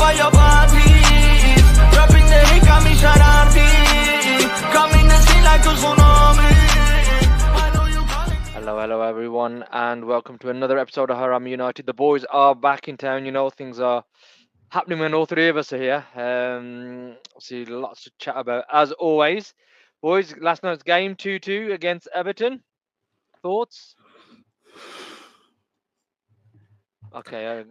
all your parties. Dropping the hit, got me sharati. Coming the scene like a tsunami. I know you calling. Hello, everyone, and welcome to another episode of Haraami United. The boys are back in town. You know, things are happening when all three of us are here. See, lots to chat about as always. Boys, last night's game 2-2 against Everton. Thoughts? Okay.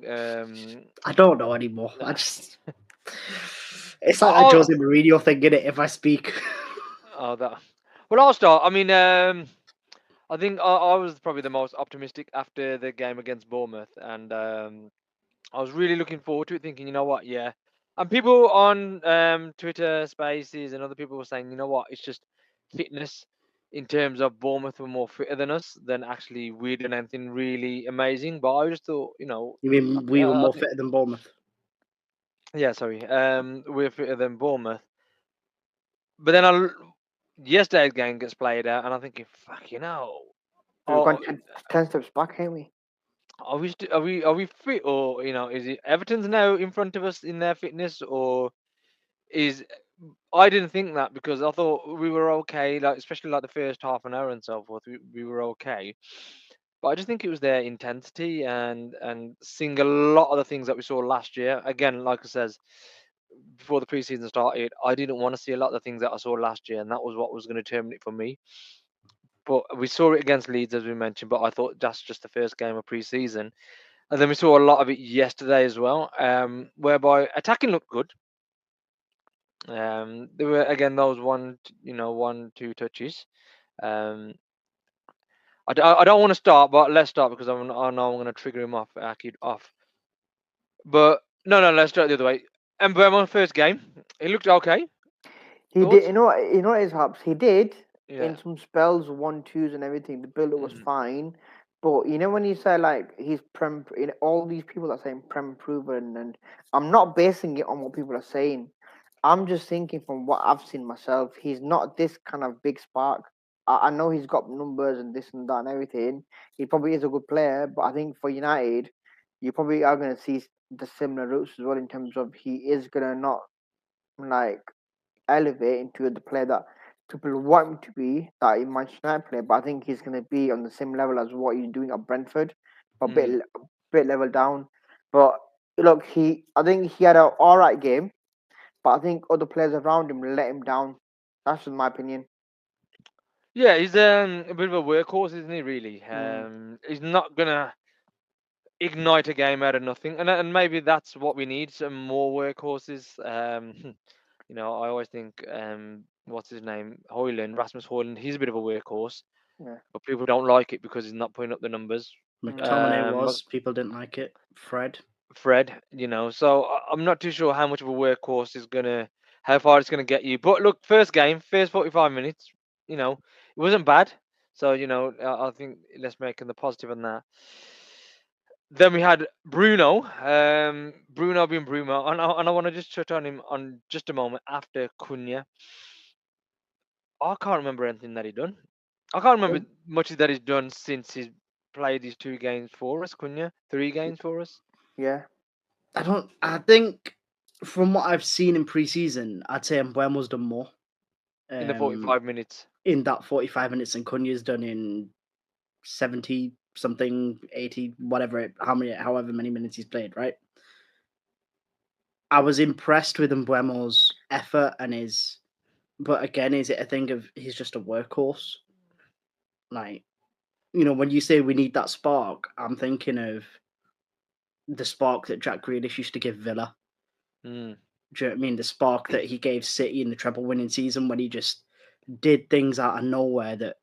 I don't know anymore. Nah. I just. It's like that Jose Mourinho thing, innit? If I speak. Well, I'll start. I mean, I think I was probably the most optimistic after the game against Bournemouth, and I was really looking forward to it, thinking, you know what, yeah. And people on Twitter Spaces and other people were saying, you know what, it's just fitness in terms of Bournemouth were more fitter than us than actually we did anything really amazing. But I just thought, you know, You mean we were more fitter than Bournemouth? yeah, sorry, we're fitter than Bournemouth. But then yesterday's game gets played out, and I'm thinking, fuck, you know, We've gone 10 steps back, haven't we? are we fit, or you know, is it Everton's now in front of us in their fitness, or is I didn't think that because I thought we were okay, like especially like the first half an hour and so forth, we were okay. But I just think it was their intensity and seeing a lot of the things that we saw last year. Again, like I says, before the preseason started, I didn't want to see a lot of the things that I saw last year, and that was what was going to terminate for me. But we saw it against Leeds, as we mentioned, but I thought that's just the first game of pre-season. And then we saw a lot of it yesterday as well, whereby attacking looked good. There were, again, those 1-2 touches. I don't want to start, but let's start because I know I'm going to trigger him off, Akid off. But no, let's start the other way. Mbeumo, first game, he looked okay. He Thoughts? did. You know what his helps. He did Yeah. in some spells, 1-2s and everything. The build up was fine, but you know when you say like he's all these people are saying prem proven, and I'm not basing it on what people are saying. I'm just thinking from what I've seen myself. He's not this kind of big spark. I know he's got numbers and this and that and everything. He probably is a good player, but I think for United, you probably are going to see the similar routes as well in terms of he is going to not like elevate into the player that people want him to be, that in Manchester United player, but I think he's going to be on the same level as what he's doing at Brentford, a bit level down. But look, I think he had an all right game, but I think other players around him let him down. That's just my opinion. Yeah, he's a bit of a workhorse, isn't he? Really, he's not gonna ignite a game out of nothing, and maybe that's what we need, some more workhorses. You know, I always think what's his name, Rasmus Højlund, he's a bit of a workhorse, but people don't like it because he's not putting up the numbers. McTominay people didn't like it. Fred, you know, so I'm not too sure how much of a workhorse is how far it's gonna get you. But look, first 45 minutes, you know, it wasn't bad. So you know, I think let's make the positive on that. Then we had Bruno, Bruno being Bruno, and I want to just touch on him on just a moment after Cunha. I can't remember anything that he done. I can't remember much that he's done since he's played these 2 games for us. Cunha, 3 games for us. Yeah, I think from what I've seen in pre-season, I'd say Mbeumo's done more In the 45 minutes. In that 45 minutes, and Cunha's done in 70 something, 80, whatever, however many minutes he's played, right? I was impressed with Mbeumo's effort and but again, is it a thing of he's just a workhorse? Like, you know, when you say we need that spark, I'm thinking of the spark that Jack Grealish used to give Villa. Do you know what I mean? The spark that he gave City in the treble winning season when he just did things out of nowhere that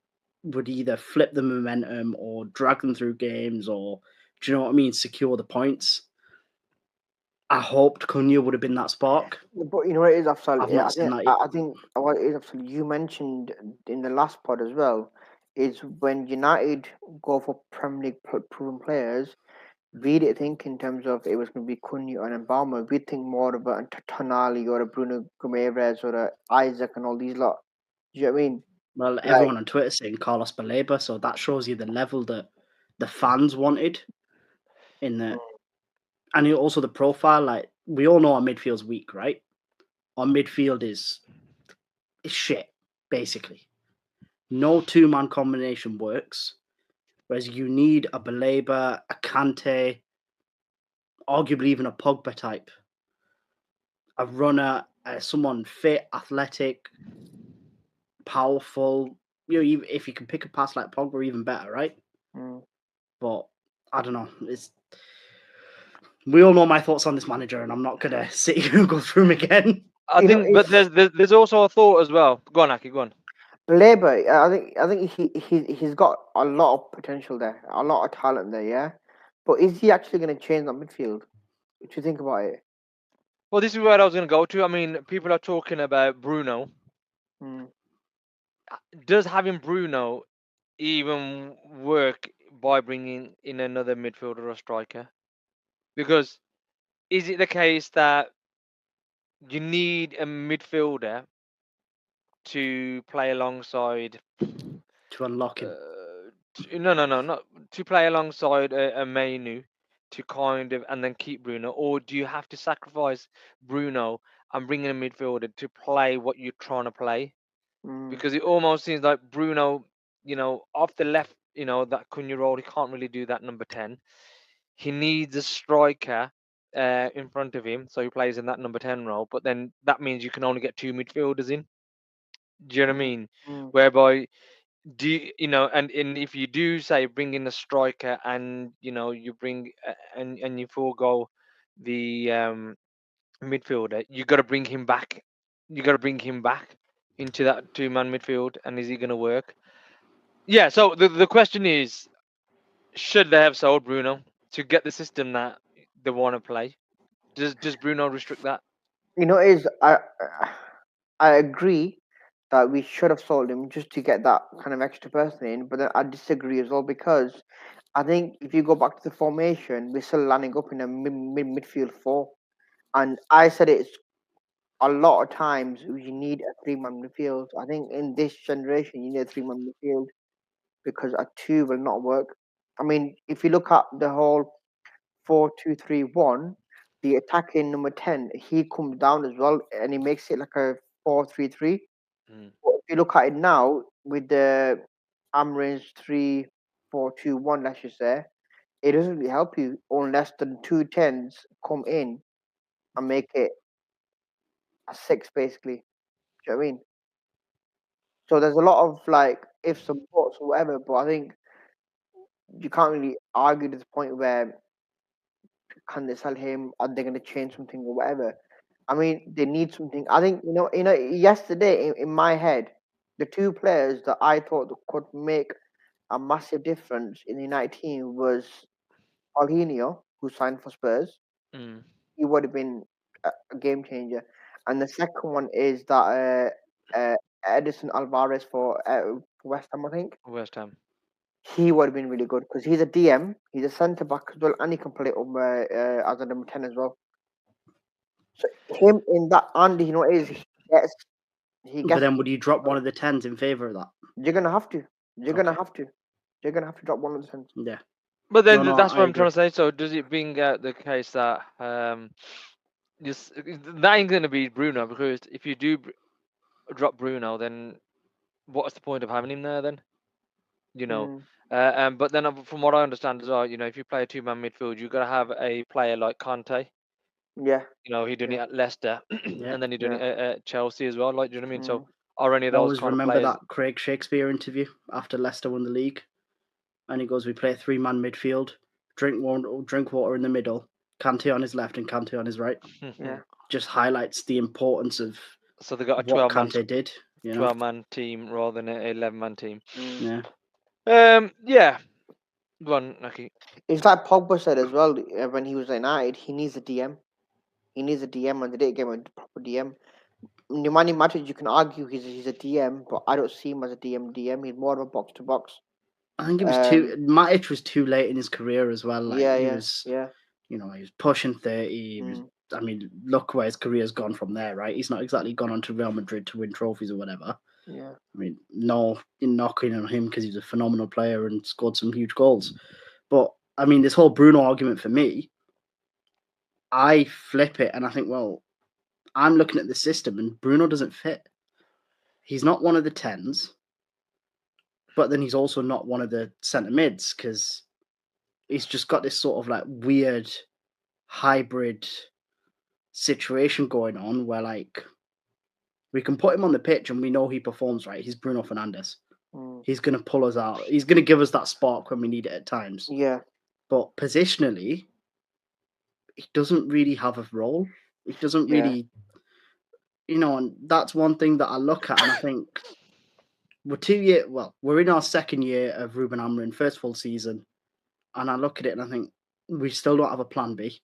would either flip the momentum or drag them through games, or, do you know what I mean, secure the points. I hoped Cunha would have been that spark. but you know what it is, Afsal? I've not seen that. I think what it is, Afsal, you mentioned in the last pod as well, is when United go for Premier League proven players, we didn't think in terms of it was going to be Cunha and Mbeumo. We think more of a Tonali or a Bruno Guimaraes or a Isaac and all these lot. Do you know what I mean? Well, everyone on Twitter saying Carlos Baleba, so that shows you the level that the fans wanted in the, and also the profile. Like, we all know our midfield's weak, right? Our midfield is shit, basically. No two-man combination works, whereas you need a Baleba, a Kante, arguably even a Pogba type, a runner, someone fit, athletic, powerful. If you can pick a pass like Pogba, even better, right? But I don't know. We all know my thoughts on this manager, and I'm not gonna sit here and go through them again. I think, but there's also a thought as well. Go on, Aki, go on. Labour, I think he's got a lot of potential there, a lot of talent there, yeah. But is he actually going to change that midfield? If you think about it. Well, this is where I was going to go to. I mean, people are talking about Bruno. Does having Bruno even work by bringing in another midfielder or striker? Because is it the case that you need a midfielder to play alongside To unlock him. no, not to play alongside a Mainu to kind of and then keep Bruno, or do you have to sacrifice Bruno and bring in a midfielder to play what you're trying to play? Because it almost seems like Bruno, off the left, that Cunha role, he can't really do that number 10. He needs a striker in front of him, so he plays in that number 10 role. But then that means you can only get 2 midfielders in. Do you know what I mean? Whereby, and if you do say bring in a striker and you bring and you forego the midfielder, you got to bring him back. You got to bring him back into that 2-man midfield, and is he going to work? Yeah. So the question is, should they have sold Bruno to get the system that they want to play? Does Bruno restrict that? I agree that we should have sold him just to get that kind of extra person in, but then I disagree as well because I think if you go back to the formation, we're still landing up in a midfield 4, and I said it's a lot of times you need a 3-man midfield. I think in this generation you need a 3-man midfield because a 2 will not work. I mean, if you look at the whole 4-2-3-1, the attacking number 10, he comes down as well and he makes it like a 4-3-3. But if you look at it now with the Amorim's 3-4-2-1, let's just say, it doesn't really help you unless the 2 10s come in and make it a 6 basically. Do you know what I mean? So there's a lot of like ifs and buts or whatever, but I think you can't really argue to the point where can they sell him? Are they going to change something or whatever? I mean, they need something. I think yesterday in my head, the 2 players that I thought could make a massive difference in the United team was Paulinho, who signed for Spurs. He would have been a game changer. And the second one is that Edison Alvarez for West Ham, I think. West Ham. He would have been really good because he's a DM, he's a centre back as well, and he can play as a number 10 as well. So him in that, and he gets. But then, would you drop one of the 10s in favour of that? You're gonna have to. You're gonna have to drop one of the 10s. Yeah. But then that's what I'm trying to say. So does it bring out the case that that ain't gonna be Bruno, because if you do drop Bruno, then what's the point of having him there then? But then from what I understand as well, if you play a 2-man midfield, you've got to have a player like Kante. Yeah. He done it at Leicester, and then he done it at Chelsea as well. Like, do you know what I mean? So are any of I those always kind of remember players? that Craig Shakespeare interview after Leicester won the league, and he goes, "We play a 3-man midfield, drink water in the middle, Kante on his left and Kante on his right." Yeah. Just highlights the importance of so they got a what 12-man Kante did. 12-man team rather than an 11-man team. Yeah. Yeah. One, Naki. It's like Pogba said as well when he was at United. He needs a DM. He needs a DM, and they didn't give him a proper DM. Nemanja Matic, you can argue he's a DM, but I don't see him as a DM. He's more of a box to box. I think it was Matic was too late in his career as well. Like, he was pushing 30. I mean, look where his career's gone from there, right? He's not exactly gone on to Real Madrid to win trophies or whatever. Yeah. I mean, no knocking on him because he's a phenomenal player and scored some huge goals. But I mean, this whole Bruno argument for me, I flip it and I think, well, I'm looking at the system and Bruno doesn't fit. He's not one of the 10s, but then he's also not one of the centre mids because he's just got this sort of like weird hybrid situation going on where like we can put him on the pitch and we know he performs right. He's Bruno Fernandes. He's going to pull us out. He's going to give us that spark when we need it at times. Yeah. But positionally, he doesn't really have a role. He doesn't really, and that's one thing that I look at and I think we're in our second year of Rúben Amorim, first full season, and I look at it and I think we still don't have a plan B.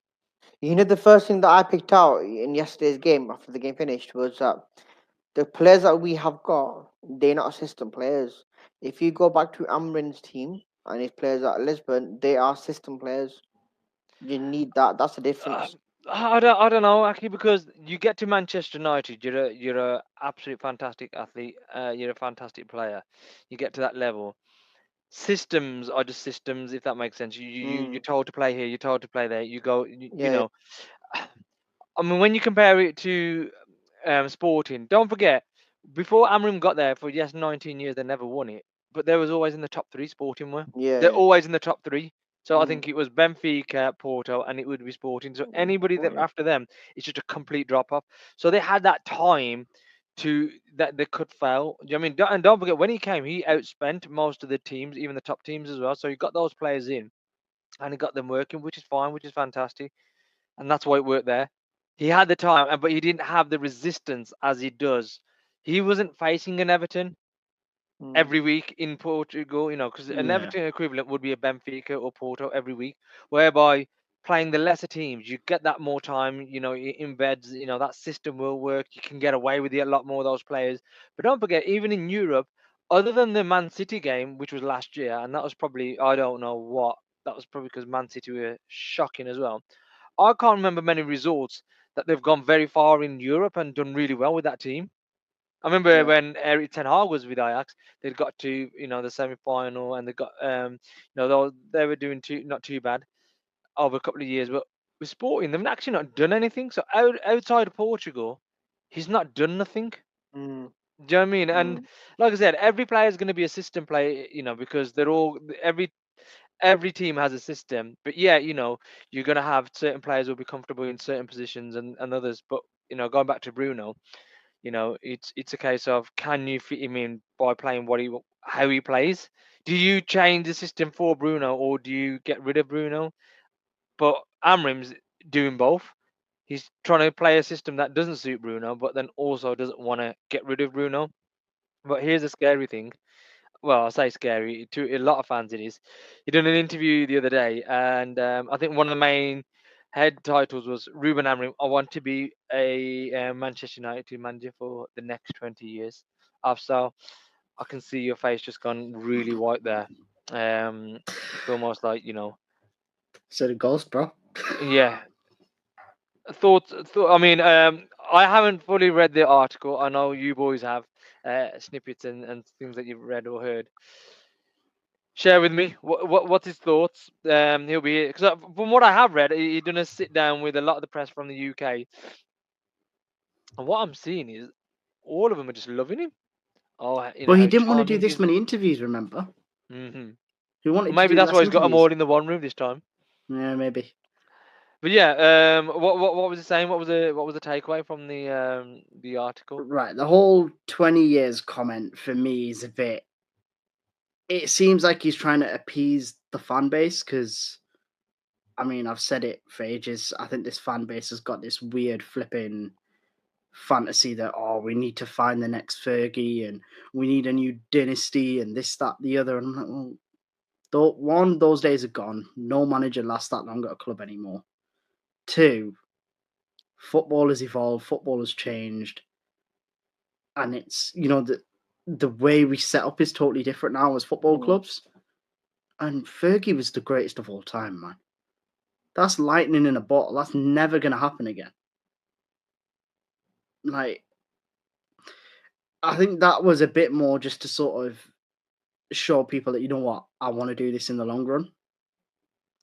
You know, the first thing that I picked out in yesterday's game after the game finished was that the players that we have got, they're not system players. If you go back to Amorim's team and his players at Lisbon, they are system players. You need that. That's the difference. I don't know actually, because you get to Manchester United, you're a absolute fantastic athlete, you're a fantastic player. You get to that level. Systems are just systems, if that makes sense. You're told to play here, you're told to play there. You go, you know. I mean, when you compare it to Sporting, don't forget, before Amorim got there for 19 years, they never won it, but they was always in the top 3. Sporting were. They're always in the top 3. So I think it was Benfica, Porto, and it would be Sporting. So anybody that after them, it's just a complete drop off. So they had that time that they could fail. I mean, and don't forget, when he came, he outspent most of the teams, even the top teams as well. So he got those players in, and he got them working, which is fine, which is fantastic, and that's why it worked there. He had the time, but he didn't have the resistance as he does. He wasn't facing an Everton every week in Portugal, because an Everton equivalent would be a Benfica or Porto every week, whereby playing the lesser teams, you get that more time, it embeds, that system will work. You can get away with it a lot more, those players. But don't forget, even in Europe, other than the Man City game, which was last year, and that was probably, I don't know what, that was probably because Man City were shocking as well. I can't remember many results that they've gone very far in Europe and done really well with that team. I remember when Erik Ten Hag was with Ajax, they'd got to the semi-final, and they got they were doing not too bad over a couple of years. But with Sporting, they've actually not done anything. So outside of Portugal, he's not done nothing. Do you know what I mean? And like I said, every player is going to be a system player, because they're all every team has a system. But you're going to have certain players who will be comfortable in certain positions and others. But going back to Bruno. It's a case of, can you fit him in by playing how he plays? Do you change the system for Bruno, or do you get rid of Bruno? But Amorim's doing both. He's trying to play a system that doesn't suit Bruno, but then also doesn't want to get rid of Bruno. But here's the scary thing. Well, I say scary to a lot of fans. It is. He done an interview the other day, and I think one of the main head titles was Rúben Amorim. I want to be a Manchester United manager for the next 20 years. So I can see your face just gone really white there. It's almost like So the goals, bro. yeah. Thoughts. I mean, I haven't fully read the article. I know you boys have snippets and things that you've read or heard. Share with me what's his thoughts. He'll be because from what I have read, he's gonna sit down with a lot of the press from the UK, and what I'm seeing is all of them are just loving him. Oh, Well, he how didn't want to do charming this is. many interviews, remember? Mm-hmm. He wanted Maybe to do that's less why he's got them interviews. all in the one room this time. Yeah, maybe. But yeah, what was it saying? What was the takeaway from the article? Right, the whole 20 years comment for me is a bit. It seems like he's trying to appease the fan base because, I mean, I've said it for ages. I think this fan base has got this weird flipping fantasy that, we need to find the next Fergie and we need a new dynasty and this, that, the other. And I'm like, well, one, those days are gone. No manager lasts that long at a club anymore. Two, football has evolved, football has changed. And it's, the way we set up is totally different now as football clubs. And Fergie was the greatest of all time, man. That's lightning in a bottle. That's never going to happen again. Like, I think that was a bit more just to sort of show people that, I want to do this in the long run.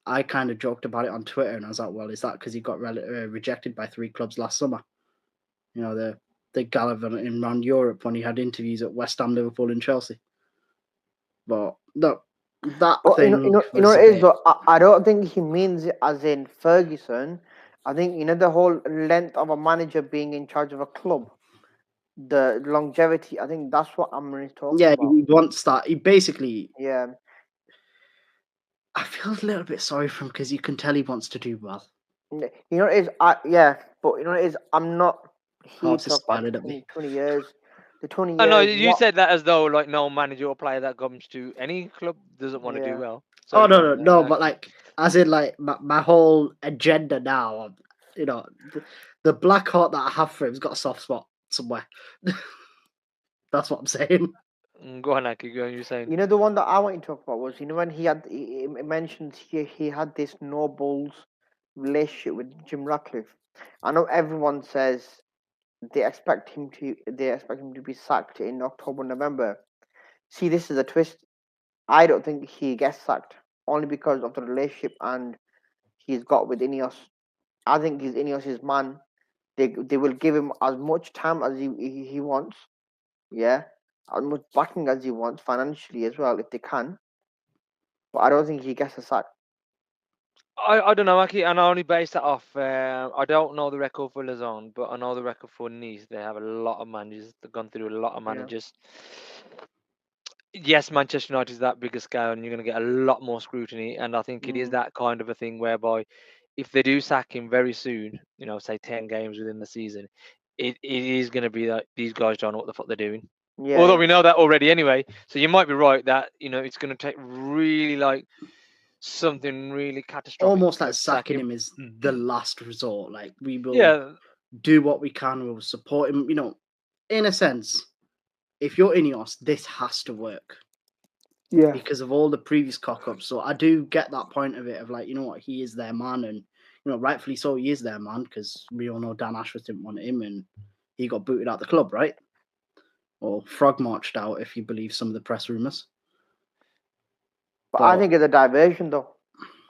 I kind of joked about it on Twitter, and I was like, well, is that because he got rejected by 3 clubs last summer? You know, the gallivanting around Europe when he had interviews at West Ham, Liverpool, and Chelsea. But no, that But thing. you know was it a is, bit- but I don't think he means it as in Ferguson. I think the whole length of a manager being in charge of a club, the longevity. I think that's what Amorim's talking yeah, about. he wants that. He basically. Yeah, I feel a little bit sorry for him because you can tell he wants to do well. it is. But it is. I'm not. He Hearts is talk about smiling at me. 20 years. The 20 I know years. you said that as though like no manager or player that comes to any club doesn't want to do Yeah. well. Oh Sorry, go no! on, But like, as in like my whole agenda now, the black heart that I have for him's got a soft spot somewhere. That's what I'm saying. Go on, Aki, go on. You're saying. The one that I want to talk about was when he mentioned he had this no balls relationship with Jim Ratcliffe. I know everyone says they expect him to be sacked in October, November. See, this is a twist. I don't think he gets sacked only because of the relationship and he's got with Ineos. I think he's Ineos' man. They will give him as much time as he wants. Yeah, as much backing as he wants financially as well if they can. But I don't think he gets a sack. I don't know, Aki, and I only base that off. I don't know the record for Luzon, but I know the record for Nice. They have a lot of managers. They've gone through a lot of Yeah. managers. Yes, Manchester United is that bigger scale, and you're going to get a lot more scrutiny. And I think it is that kind of a thing whereby, if they do sack him very soon, say 10 games within the season, it is going to be that these guys don't know what the fuck they're doing. Yeah. Although we know that already anyway. So you might be right that it's going to take really like something really catastrophic. Almost to like sack sacking him is the last resort. Like, we will Yeah, do what we can. We'll support him. In a sense, if you're Ineos, this has to work Yeah. because of all the previous cock-ups. So I do get that point of it of like, he is their man, and rightfully so, he is their man because we all know Dan Ashworth didn't want him, and he got booted out the club, right? Or frog marched out, if you believe some of the press rumours. But I think it's a diversion, though.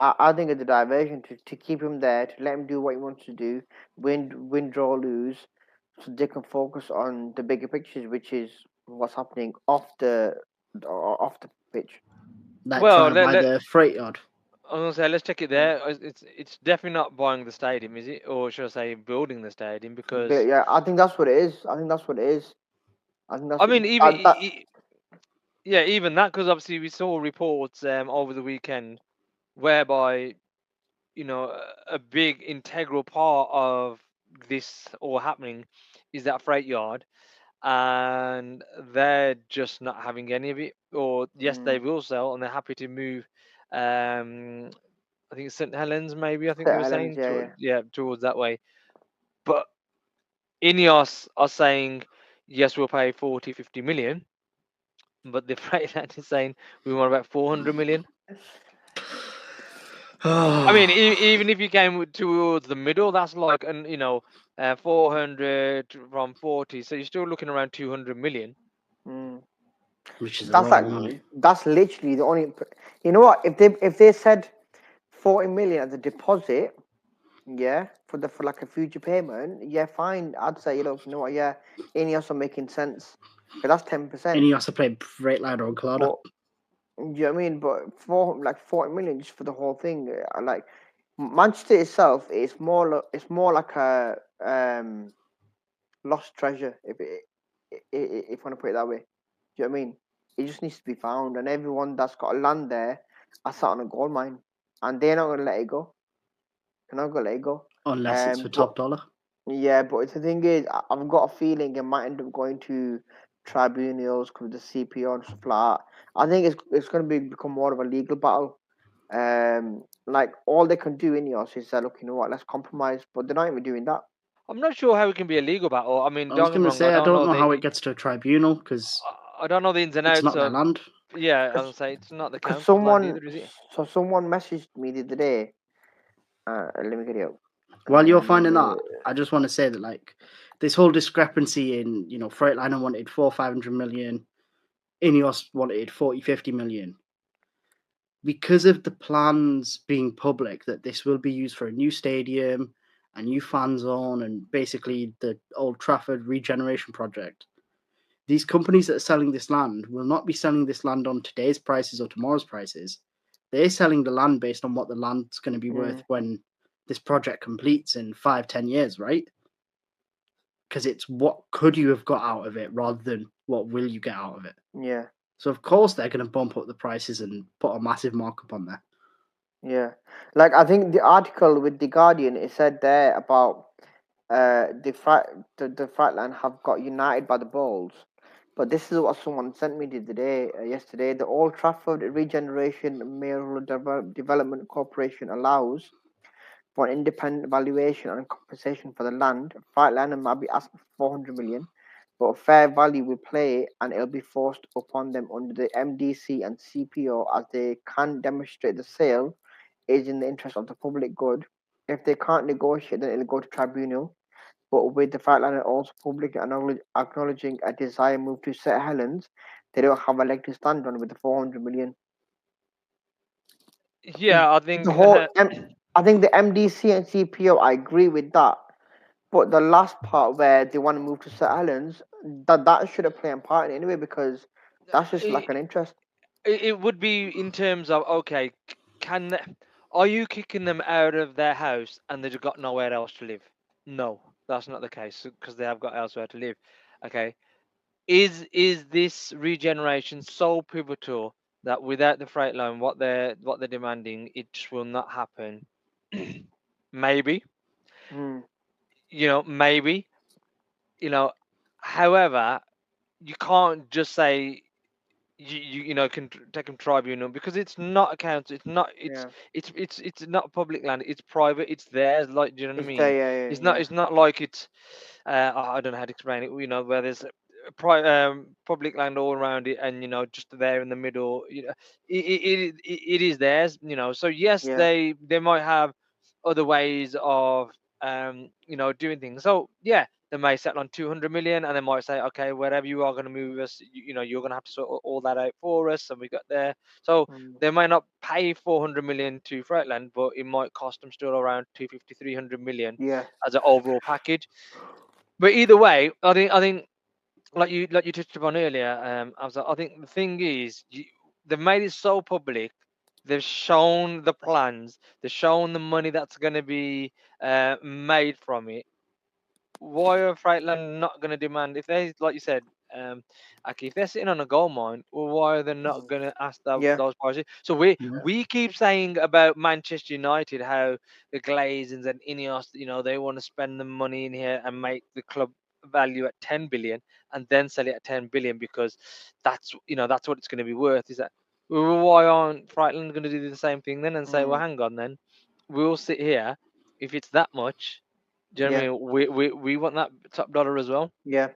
I think it's a diversion to keep him there, to let him do what he wants to do, win, draw, lose, so they can focus on the bigger pictures, which is what's happening off the pitch. Like Well, trying to buy the freight yard. I was gonna say let's check it there. It's definitely not buying the stadium, is it? Or should I say building the stadium? Because But yeah, I think that's what it is. I think that's what it is. I think that's. I mean, that, even that, because obviously we saw reports over the weekend whereby a big integral part of this all happening is that freight yard, and they're just not having any of it. Or yes, they will sell, and they're happy to move. I think it's St Helens, maybe. I think they were St. saying, Helens, yeah. towards that way. But Ineos are saying, yes, we'll pay 40, 50 million. But the Freightliner is saying we want about 400 million. I mean, even if you came towards the middle, that's like 400 from 40, so you're still looking around 200 million. Which is that's that's literally the only. You know what? If they said 40 million as a deposit, yeah, for like a future payment, yeah, fine. I'd say, you know what, yeah, Ineos are making sense. Because that's 10%. Ineos are playing Freightliner or Claudia. Do you know what I mean? But for like 40 million just for the whole thing, like Manchester itself, it's more like a lost treasure. If I want to put it that way, do you know what I mean? It just needs to be found, and everyone that's got land there are sat on a gold mine, and they're not gonna let it go. They're not gonna let it go unless it's for top dollar. Yeah, but the thing is, I've got a feeling it might end up going to tribunals with the CPO and stuff like that. I think it's going to become more of a legal battle. Like all they can do in Ineos is say, look, you know what, let's compromise, but they're not even doing that. I'm not sure how it can be a legal battle. I mean, I was going to say I don't know how it gets to a tribunal because I don't know the ins and outs. It's not their land. Yeah, I was say it's not the council's someone, land either, is it? So someone messaged me the other day. Let me get it up. While you're finding that, I just want to say that like this whole discrepancy in Freightliner wanted 400-500 million, Ineos wanted 40-50 million. because of the plans being public that this will be used for a new stadium, a new fan zone, and basically the Old Trafford regeneration project. These companies that are selling this land will not be selling this land on today's prices or tomorrow's prices. They're selling the land based on what the land's going to be worth when this project completes in 5-10 years, right? Because it's what could you have got out of it rather than what will you get out of it. Yeah. So of course they're going to bump up the prices and put a massive markup on there. Yeah. Like I think the article with the Guardian, it said there about the Freightliner have got united by the balls. But this is what someone sent me the other day, yesterday. The Old Trafford Regeneration Mayoral Development Corporation allows for an independent evaluation and compensation for the land. Freightliner might be asked for 400 million, but fair value will play and it'll be forced upon them under the MDC and CPO as they can demonstrate the sale is in the interest of the public good. If they can't negotiate, then it'll go to tribunal. But with the Freightliner also publicly acknowledging a desired move to St. Helens, they don't have a leg to stand on with the 400 million. Yeah, I think The whole, I think the MDC and CPO, I agree with that. But the last part where they want to move to St. Helens, that should have played a part in it anyway, because that's just like an interest. it would be in terms of, okay, are you kicking them out of their house and they've got nowhere else to live? No, that's not the case, because they have got elsewhere to live. Okay, is this regeneration so pivotal that without the freight line, what they're demanding, it just will not happen? Maybe, maybe, however, you can't just say you can take them tribunal, because it's not a council, it's not it's not public land, it's private, it's theirs. Like, do you know what I mean? It's not like it's I don't know how to explain it, where there's public land all around it, and just there in the middle, it is theirs, so yes, they might have other ways of doing things. So yeah, they may settle on 200 million, and they might say, okay, wherever you are going to move us, you're going to have to sort all that out for us, and we got there. So they might not pay 400 million to Freightliner, but it might cost them still around 250, 300 million as an overall package. But either way, I think like you touched upon earlier, I think the thing is, they've made it so public. They've shown the plans. They've shown the money that's going to be made from it. Why are Freightliner not going to demand, if they, like you said, if they're sitting on a gold mine, well, why are they not going to ask those prices? So we keep saying about Manchester United how the Glazers and Ineos, they want to spend the money in here and make the club value at 10 billion and then sell it at 10 billion, because that's what it's going to be worth. Is that, well, why aren't Freightliner going to do the same thing then and say, well, hang on, then we'll sit here if it's that much. Do you know what I mean? We want that top dollar as well. Yeah.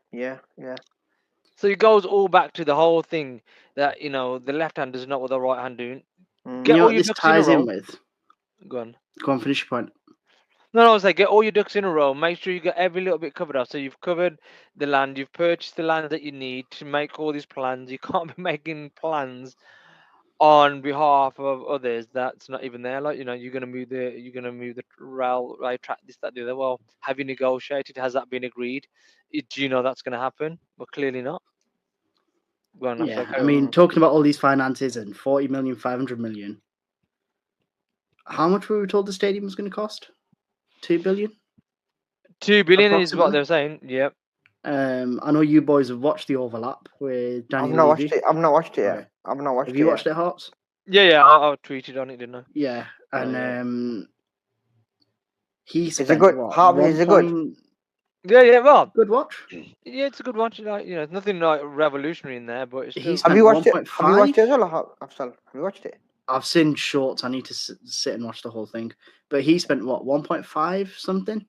So it goes all back to the whole thing that the left hand does not what the right hand doing. Get all your ducks in a row. Go on, finish your point. No, I was like, get all your ducks in a row. Make sure you get every little bit covered up. So you've covered the land, you've purchased the land that you need to make all these plans. You can't be making plans on behalf of others that's not even there. Like, you're gonna move the railway track, this, that, the other. Well, have you negotiated? Has that been agreed? Do you know that's gonna happen? Well, clearly not. Well, yeah, I mean, talking about all these finances and 40 million, 500 million. How much were we told the stadium was going to cost? 2 billion. 2 billion is what they're saying. Yep. I know you boys have watched the overlap with Daniel. I've not watched it yet. Have you watched it, Harps? Yeah. I tweeted on it, didn't I? Yeah, and he spent is it good? Is it good? Yeah. Well, good watch. Yeah, it's a good watch. There's nothing like revolutionary in there, but it's still... Have you watched it? Have you watched it as well, Afzal? Have you watched it? I've seen shorts. I need to sit and watch the whole thing. But he spent what, 1.5 something,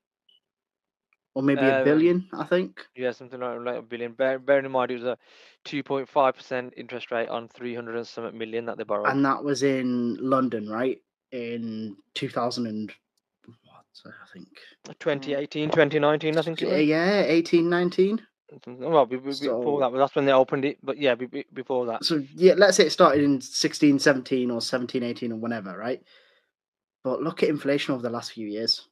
or maybe $1 billion, I think. Yeah, something like $1 billion. Bearing in mind it was a 2.5% interest rate on 300 and something million that they borrowed. And that was in London, right? In 2000 and what? I think 2018, 2019. I think it was. Yeah, 18, 19. Well, before that, that's when they opened it. But yeah, before that. So yeah, let's say it started in 16, 17 or 17, 18 or whenever, right? But look at inflation over the last few years.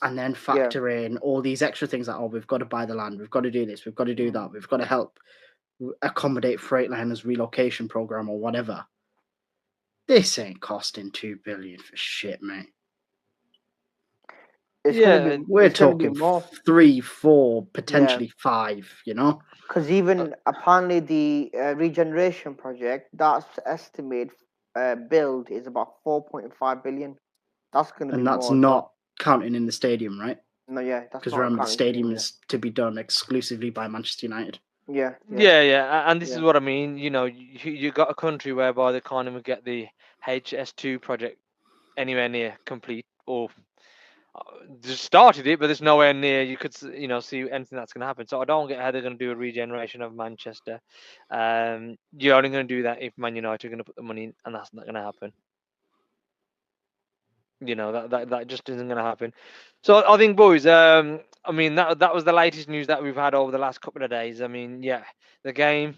And then factor in all these extra things like, oh, we've got to buy the land, we've got to do this, we've got to do that, we've got to help accommodate Freightliner's relocation program or whatever. This ain't costing $2 billion for shit, mate. We're talking 3, 4, potentially 5, you know? Because even apparently the regeneration project, that's estimate build is about 4.5 billion. That's going to be and that's more, not counting in the stadium, right? No, yeah. Because remember, the stadium is to be done exclusively by Manchester United. Yeah, and this is what I mean. You know, you got a country whereby they can't even get the HS2 project anywhere near complete, or just started it, but there's nowhere near you could see anything that's going to happen. So I don't get how they're going to do a regeneration of Manchester. You're only going to do that if Man United are going to put the money in, and that's not going to happen. You know, that just isn't going to happen. So I think, boys, I mean, that was the latest news that we've had over the last couple of days. I mean, yeah, the game.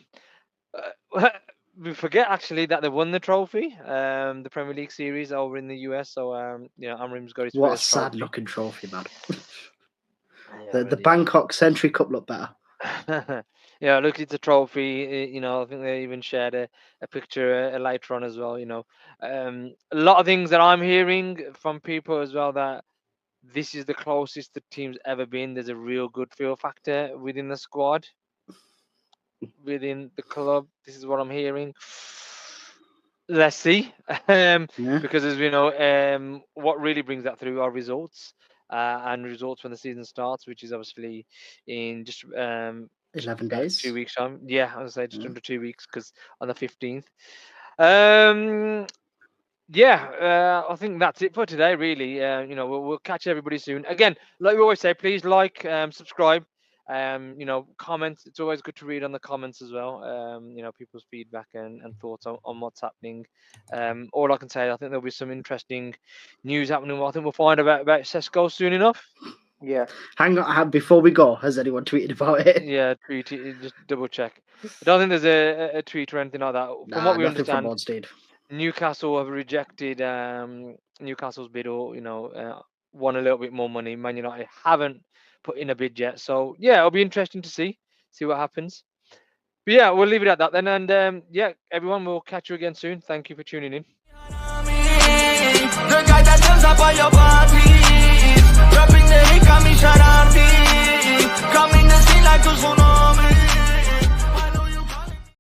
We forget actually that they won the trophy, the Premier League series over in the US. So, Amorim's got his what first a sad trophy. looking trophy, man. The Bangkok Century Cup looked better. Yeah, look, it's a trophy. You know, I think they even shared a picture later on as well. You know, a lot of things that I'm hearing from people as well, that this is the closest the team's ever been. There's a real good feel factor within the squad, within the club. This is what I'm hearing. Let's see, because as we know, what really brings that through are results, and results when the season starts, which is obviously in just 11 days, 2 weeks time. Yeah, I would say just under 2 weeks, because on the 15th. I think that's it for today, really. We'll catch everybody soon. Again, like we always say, please like, subscribe, comment. It's always good to read on the comments as well. People's feedback and thoughts on what's happening. All I can say, I think there'll be some interesting news happening. I think we'll find about Sesko soon enough. Yeah. Hang on, before we go, has anyone tweeted about it? Yeah, tweet it, just double check. I don't think there's a tweet or anything like that. From what we understand, Newcastle have rejected Newcastle's bid, or want a little bit more money. Man United haven't put in a bid yet, so yeah, it'll be interesting to see what happens. But yeah, we'll leave it at that then, and everyone, we'll catch you again soon. Thank you for tuning in. The guy that turns up on your party, dropping the hit, got me Haraami, coming to see like a tsunami.